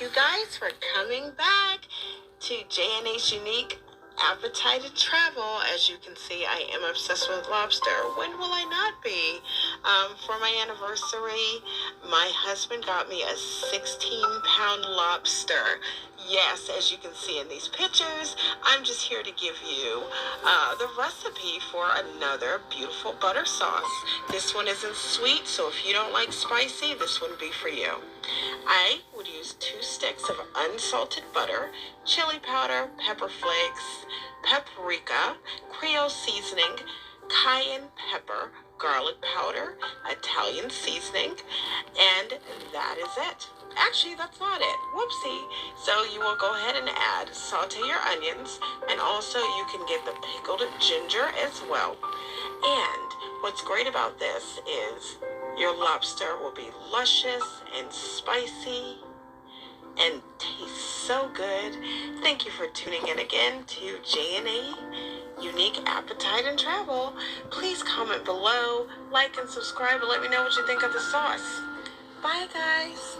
you guys for coming back to J&A'S Unique Appetite to Travel. As you can see, I am obsessed with lobster. When will I not be? For my anniversary, my husband got me a 16-pound lobster. Yes, as you can see in these pictures, I'm just here to give you the recipe for another beautiful butter sauce. This one isn't sweet, so if you don't like spicy, this wouldn't be for you. I would use 2 sticks of unsalted butter, chili powder, pepper flakes, paprika, Creole seasoning, cayenne pepper, garlic powder, Italian seasoning, and that is it. Actually, that's not it. Whoopsie. So you will go ahead and add, saute your onions, and also you can get the pickled ginger as well. And what's great about this is your lobster will be luscious and spicy and taste so good. Thank you for tuning in again to J&A Unique Appetite and Travel. Please comment below, like and subscribe, and let me know what you think of the sauce. Bye, guys.